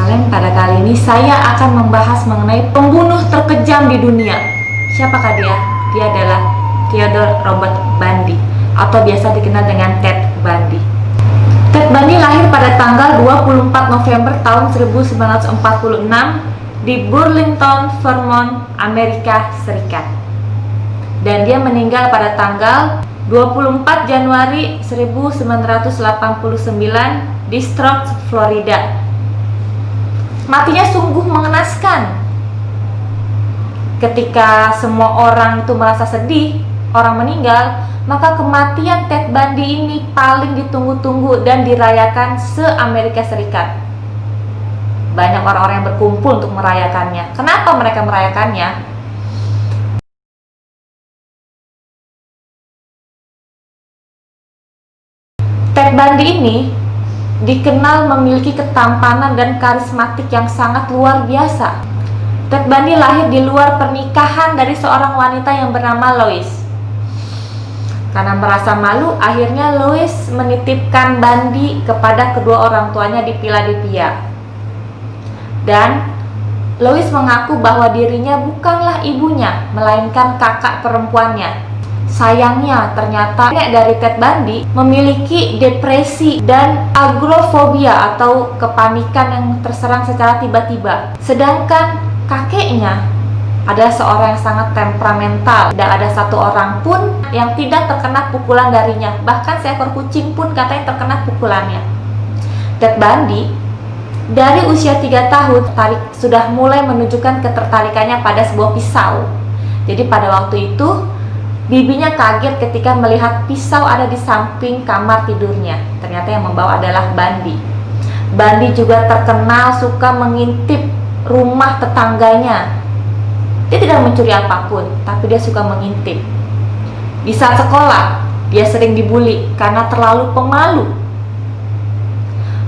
teman-teman, pada kali ini saya akan membahas mengenai pembunuh terkejam di dunia. Siapakah dia? Dia adalah Theodore Robert Bundy atau biasa dikenal dengan Ted Bundy. Ted Bundy lahir pada tanggal 24 November tahun 1946 di Burlington, Vermont, Amerika Serikat. Dan dia meninggal pada tanggal 24 Januari 1989 di Stroud, Florida. Matinya sungguh mengenaskan. Ketika semua orang itu merasa sedih, orang meninggal, maka kematian Ted Bundy ini paling ditunggu-tunggu dan dirayakan se-Amerika Serikat. Banyak orang-orang yang berkumpul untuk merayakannya. Kenapa mereka merayakannya? Ted Bundy ini dikenal memiliki ketampanan dan karismatik yang sangat luar biasa. Ted Bundy lahir di luar pernikahan dari seorang wanita yang bernama Lois. Karena merasa malu, akhirnya Lois menitipkan Bundy kepada kedua orang tuanya di Philadelphia. Dan Lois mengaku bahwa dirinya bukanlah ibunya, melainkan kakak perempuannya. Sayangnya, ternyata nenek dari Ted Bundy memiliki depresi dan agorafobia atau kepanikan yang terserang secara tiba-tiba. Sedangkan kakeknya adalah seorang yang sangat temperamental. Tidak ada satu orang pun yang tidak terkena pukulan darinya. Bahkan seekor kucing pun katanya terkena pukulannya. Ted Bundy dari usia 3 tahun sudah mulai menunjukkan ketertarikannya pada sebuah pisau. Jadi pada waktu itu bibinya kaget ketika melihat pisau ada di samping kamar tidurnya. Ternyata yang membawa adalah Bundy. Bundy juga terkenal suka mengintip rumah tetangganya. Dia tidak mencuri apapun, tapi dia suka mengintip. Di saat sekolah, dia sering dibully karena terlalu pemalu.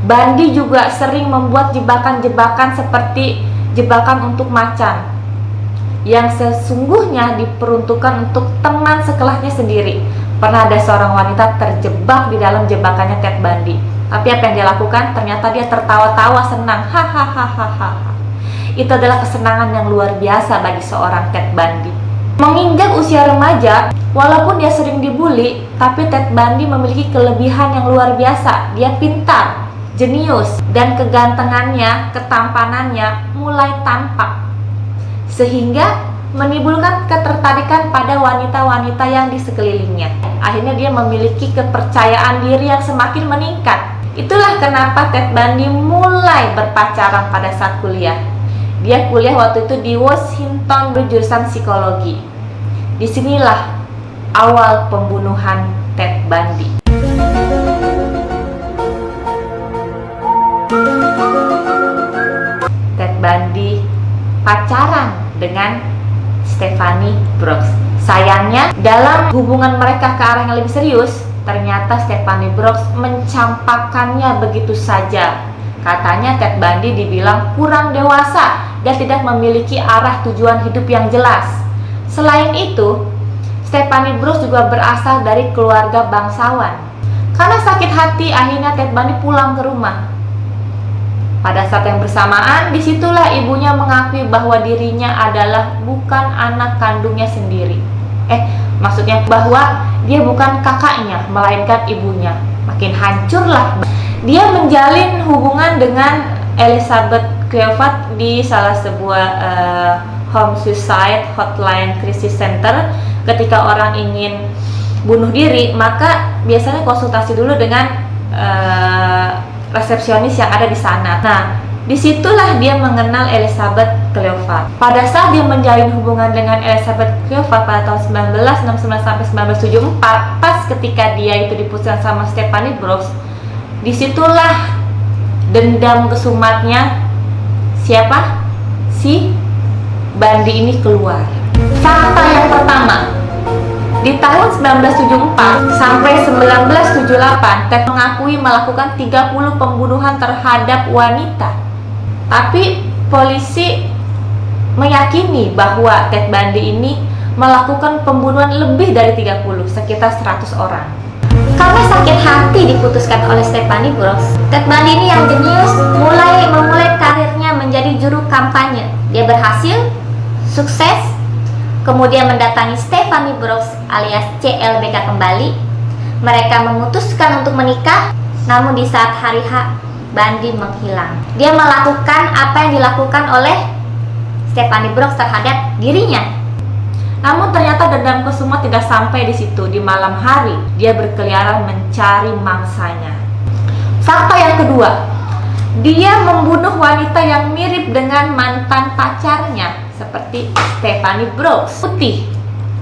Bundy juga sering membuat jebakan-jebakan seperti jebakan untuk macan yang sesungguhnya diperuntukkan untuk teman sekelasnya sendiri. Pernah ada seorang wanita terjebak di dalam jebakannya Ted Bundy. Tapi apa yang dia lakukan? Ternyata dia tertawa-tawa senang. Hahaha. Itu adalah kesenangan yang luar biasa bagi seorang Ted Bundy. Menginjak usia remaja, walaupun dia sering dibully, tapi Ted Bundy memiliki kelebihan yang luar biasa. Dia pintar, jenius, dan kegantengannya, ketampanannya mulai tampak, sehingga menimbulkan ketertarikan pada wanita-wanita yang di sekelilingnya. Akhirnya dia memiliki kepercayaan diri yang semakin meningkat. Itulah kenapa Ted Bundy mulai berpacaran pada saat kuliah. Dia kuliah waktu itu di Washington berjurusan psikologi. Disinilah awal pembunuhan Ted Bundy. Ted Bundy pacaran dengan Stephanie Brooks. Sayangnya, dalam hubungan mereka ke arah yang lebih serius, ternyata Stephanie Brooks mencampakkannya begitu saja. Katanya Ted Bundy dibilang kurang dewasa dan tidak memiliki arah tujuan hidup yang jelas. Selain itu, Stephanie Brooks juga berasal dari keluarga bangsawan. Karena sakit hati, akhirnya Ted Bundy pulang ke rumah. Pada saat yang bersamaan, disitulah ibunya mengakui bahwa dirinya adalah bukan anak kandungnya sendiri. Maksudnya bahwa dia bukan kakaknya, melainkan ibunya. Makin hancurlah. Dia menjalin hubungan dengan Elizabeth Cleovat di salah sebuah home suicide hotline crisis center. Ketika orang ingin bunuh diri, maka biasanya konsultasi dulu dengan resepsionis yang ada di sana. Nah, disitulah dia mengenal Elizabeth Cleovat. Pada saat dia menjalin hubungan dengan Elizabeth Cleovat pada tahun 1969 sampai 1974, pas ketika dia itu diputuskan sama Stephanie Brooks, disitulah dendam kesumatnya siapa? Si Bundy ini keluar. Fakta yang pertama, di tahun 1974 sampai 1978, Ted mengakui melakukan 30 pembunuhan terhadap wanita. Tapi polisi meyakini bahwa Ted Bundy ini melakukan pembunuhan lebih dari 30, sekitar 100 orang. Karena sakit hati diputuskan oleh Stephanie Brooks, Ted Bundy ini yang jenius memulai karirnya menjadi juru kampanye. Dia berhasil, sukses, kemudian mendatangi Stephanie Brooks alias CLBK kembali. Mereka memutuskan untuk menikah, namun di saat hari H, Bundy menghilang. Dia melakukan apa yang dilakukan oleh Stephanie Brooks terhadap dirinya. Namun ternyata dendam Kusuma tidak sampai di situ. Di malam hari, dia berkeliaran mencari mangsanya. Fakta yang kedua, dia membunuh wanita yang mirip dengan mantan pacarnya, seperti Stephanie Brooks. Putih,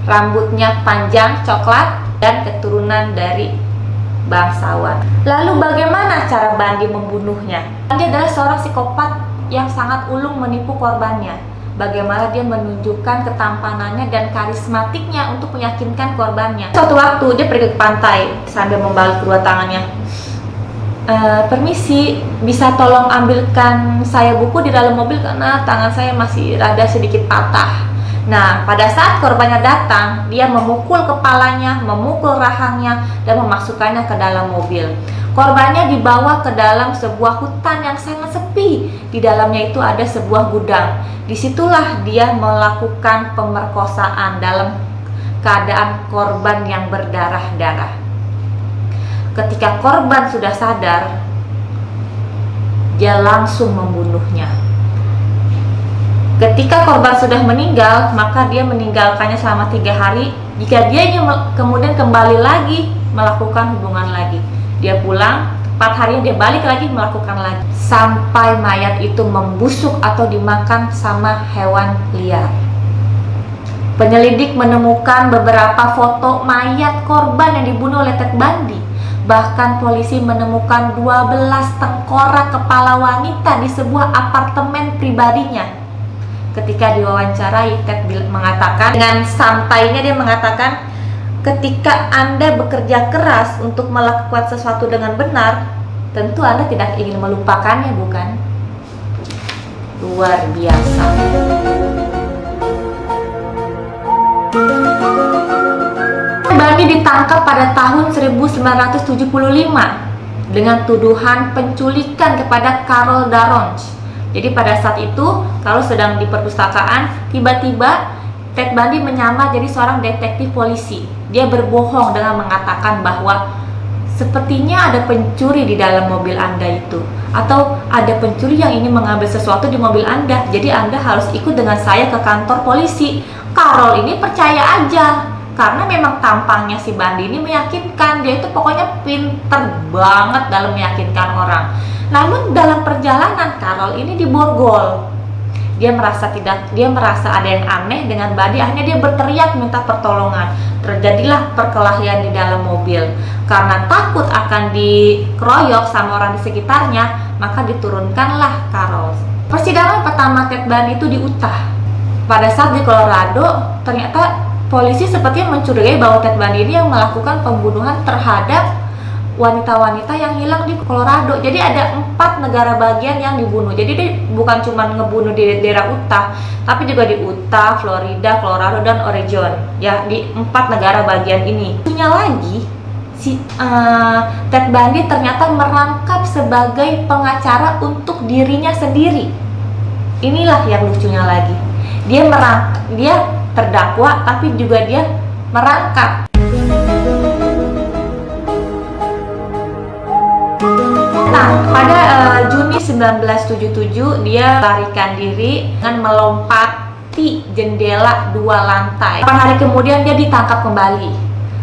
rambutnya panjang, coklat, dan keturunan dari bangsawan. Lalu bagaimana cara Bundy membunuhnya? Bundy adalah seorang psikopat yang sangat ulung menipu korbannya. Bagaimana dia menunjukkan ketampanannya dan karismatiknya untuk meyakinkan korbannya. Suatu waktu dia pergi ke pantai sambil membalut kedua tangannya. Permisi, bisa tolong ambilkan saya buku di dalam mobil karena tangan saya masih rada sedikit patah. Nah, pada saat korbannya datang, dia memukul kepalanya, memukul rahangnya, dan memasukkannya ke dalam mobil. Korbannya dibawa ke dalam sebuah hutan yang sangat sepi. Di dalamnya itu ada sebuah gudang. Disitulah dia melakukan pemerkosaan dalam keadaan korban yang berdarah-darah. Ketika korban sudah sadar, dia langsung membunuhnya. Ketika korban sudah meninggal, maka dia meninggalkannya selama 3 hari. Jika dia ingin kemudian kembali lagi melakukan hubungan lagi, dia pulang, 4 hari dia balik lagi melakukan lagi, sampai mayat itu membusuk atau dimakan sama hewan liar. Penyelidik menemukan beberapa foto mayat korban yang dibunuh oleh Ted Bundy. Bahkan polisi menemukan 12 tengkorak kepala wanita di sebuah apartemen pribadinya. Ketika diwawancarai, Ted mengatakan, dengan santainya dia mengatakan, ketika Anda bekerja keras untuk melakukan sesuatu dengan benar, tentu Anda tidak ingin melupakannya, bukan? Luar biasa. Bundy ditangkap pada tahun 1975 dengan tuduhan penculikan kepada Carol Darroch. Jadi pada saat itu, kalau sedang di perpustakaan, tiba-tiba Ted Bundy menyamar jadi seorang detektif polisi. Dia berbohong dengan mengatakan bahwa sepertinya ada pencuri di dalam mobil Anda itu, atau ada pencuri yang ingin mengambil sesuatu di mobil Anda. Jadi Anda harus ikut dengan saya ke kantor polisi. Carol ini percaya aja, karena memang tampangnya si Bundy ini meyakinkan. Dia itu pokoknya pinter banget dalam meyakinkan orang. Namun dalam perjalanan Carol ini diborgol. Dia merasa ada yang aneh dengan Bundy. Akhirnya dia berteriak minta pertolongan. Terjadilah perkelahian di dalam mobil. Karena takut akan dikeroyok sama orang di sekitarnya, maka diturunkanlah Carol. Persidangan pertama Ted Bundy itu di Utah. Pada saat di Colorado, ternyata polisi sepertinya mencurigai bahwa Ted Bundy ini yang melakukan pembunuhan terhadap wanita-wanita yang hilang di Colorado. Jadi ada 4 negara bagian yang dibunuh. Jadi dia bukan cuma ngebunuh di daerah Utah, tapi juga di Utah, Florida, Colorado, dan Oregon. Ya, di 4 negara bagian ini. Lucunya lagi, si Ted Bundy ternyata merangkap sebagai pengacara untuk dirinya sendiri. Inilah yang lucunya lagi. Dia terdakwa, tapi juga dia merangkap. Nah, pada Juni 1977 dia larikan diri dengan melompati jendela 2 lantai. 8 hari kemudian dia ditangkap kembali.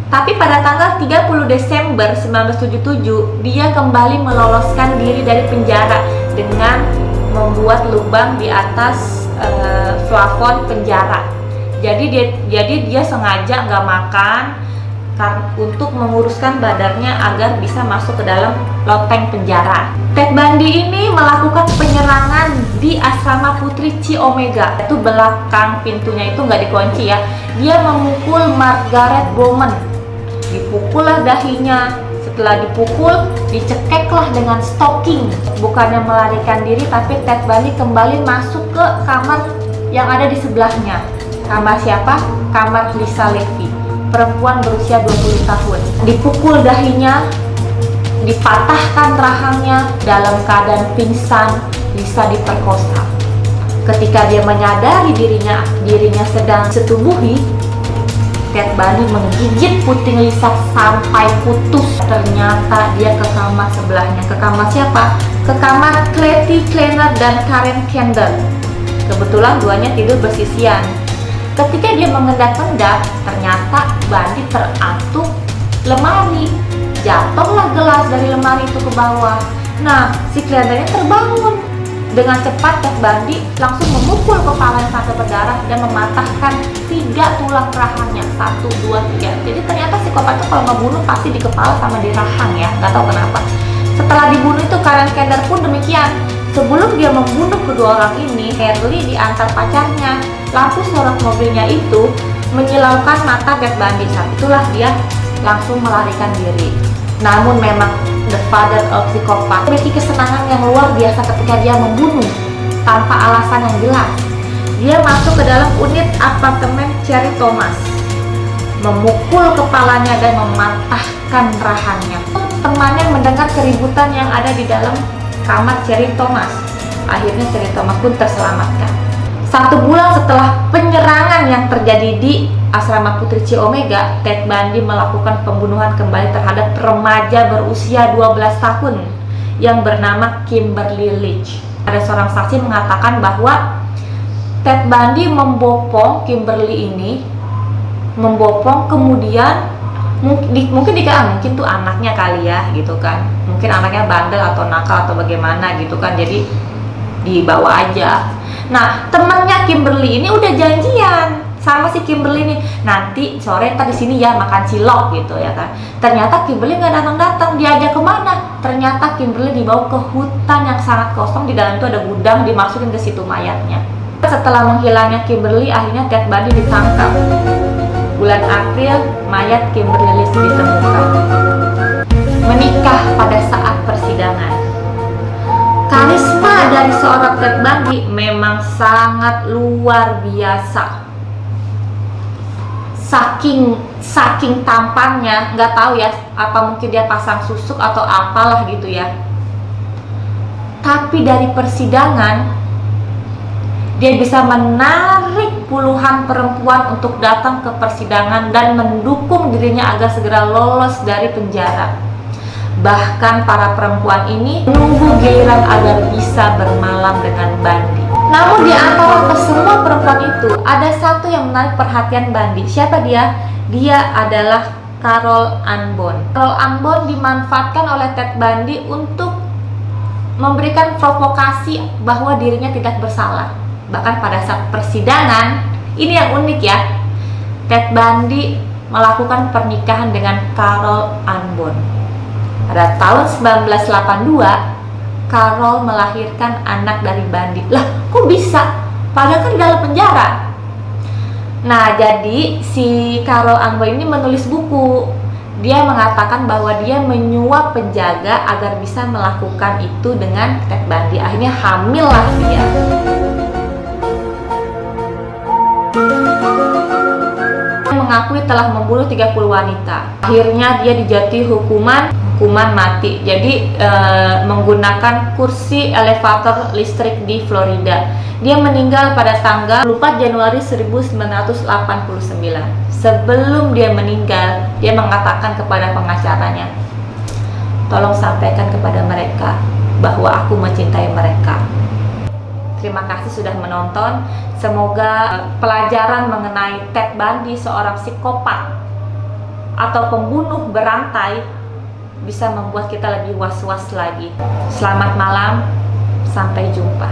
Tapi pada tanggal 30 Desember 1977 dia kembali meloloskan diri dari penjara dengan membuat lubang di atas plafon penjara. Jadi dia sengaja nggak makan untuk menguruskan badannya agar bisa masuk ke dalam loteng penjara. Ted Bundy ini melakukan penyerangan di asrama Putri Chi Omega. Itu belakang pintunya itu nggak dikunci ya. Dia memukul Margaret Bowman. Dipukullah dahinya. Setelah dipukul, dicekeklah dengan stocking. Bukannya melarikan diri, tapi Ted Bundy kembali masuk ke kamar yang ada di sebelahnya. Kamar siapa? Kamar Lisa Levy. perempuan berusia 20 tahun. Dipukul dahinya, dipatahkan rahangnya, dalam keadaan pingsan, Lisa diperkosa. Ketika dia menyadari dirinya sedang setubuhi, Ted Bundy menggigit puting Lisa sampai putus. Ternyata dia ke kamar sebelahnya. Ke kamar siapa? Ke kamar Cletty Kleiner dan Karen Kendall. Kebetulan duanya tidur bersisian. Ketika dia mengendap-endap, ternyata Bundy teratuk lemari. Jatuhlah gelas dari lemari itu ke bawah. Nah, si Kleinernya terbangun. Dengan cepat Ted Bundy langsung memukul kepalanya sampai berdarah dan mematahkan 3 tulang rahangnya, 1, 2, 3. Jadi ternyata psikopat itu kalau ngebunuh pasti di kepala sama di rahang ya, nggak tahu kenapa. Setelah dibunuh itu Karen Kendall pun demikian. Sebelum dia membunuh kedua orang ini, Harley diantar pacarnya. Lampu sorot mobilnya itu menyilaukan mata Ted Bundy. Saat itulah dia langsung melarikan diri. Namun memang the father of psychopath memiliki kesenangan yang luar biasa ketika dia membunuh tanpa alasan yang jelas. Dia masuk ke dalam unit apartemen Cherry Thomas, memukul kepalanya dan mematahkan rahangnya. Temannya mendengar keributan yang ada di dalam kamar Cherry Thomas. Akhirnya Cherry Thomas pun terselamatkan. 1 bulan setelah penyerangan yang terjadi di asrama Putri Chi Omega, Ted Bundy melakukan pembunuhan kembali terhadap remaja berusia 12 tahun yang bernama Kimberly Leach. Ada seorang saksi mengatakan bahwa Ted Bundy membopong Kimberly ini, kemudian mungkin mungkin tuh anaknya kali ya gitu kan, mungkin anaknya bandel atau nakal atau bagaimana gitu kan, jadi dibawa aja. Nah, temannya Kimberly ini udah janjian sama si Kimberly ini, nanti sore di sini ya makan cilok gitu ya kan. Ternyata Kimberly nggak datang, diajak kemana? Ternyata Kimberly dibawa ke hutan yang sangat kosong. Di dalam itu ada gudang, dimasukin ke situ mayatnya. Setelah menghilangnya Kimberly, akhirnya Ted Bundy ditangkap. Bulan April, mayat Kimberly Leach ditemukan. Menikah pada saat persidangan. Karisma dari seorang Ted Bundy memang sangat luar biasa. Saking tampannya, nggak tahu ya, apa mungkin dia pasang susuk atau apalah gitu ya. Tapi dari persidangan, dia bisa menarik puluhan perempuan untuk datang ke persidangan dan mendukung dirinya agar segera lolos dari penjara. Bahkan para perempuan ini menunggu giliran agar bisa bermalam dengan Bundy. Namun di antara kesemua perempuan itu ada satu yang menarik perhatian Bundy. Siapa dia? Dia adalah Carol Ann Bond. Carol Ann Bond dimanfaatkan oleh Ted Bundy untuk memberikan provokasi bahwa dirinya tidak bersalah. Bahkan pada saat persidangan, ini yang unik ya, Ted Bundy melakukan pernikahan dengan Carol Ann Bond. Pada tahun 1982, Carol melahirkan anak dari Bundy. Lah, kok bisa? Padahal kan di dalam penjara. Nah, jadi si Carol Ann Bond ini menulis buku. Dia mengatakan bahwa dia menyuap penjaga agar bisa melakukan itu dengan Ted Bundy. Akhirnya hamil lah dia. Mengakui telah membunuh 30 wanita. Akhirnya dia dijatuhi hukuman mati. Jadi menggunakan kursi elevator listrik di Florida. Dia meninggal pada tanggal 4 Januari 1989. Sebelum dia meninggal, dia mengatakan kepada pengacaranya, "Tolong sampaikan kepada mereka bahwa aku mencintai mereka." Terima kasih sudah menonton. Semoga pelajaran mengenai Ted Bundy, seorang psikopat atau pembunuh berantai, bisa membuat kita lebih was-was lagi. Selamat malam, sampai jumpa.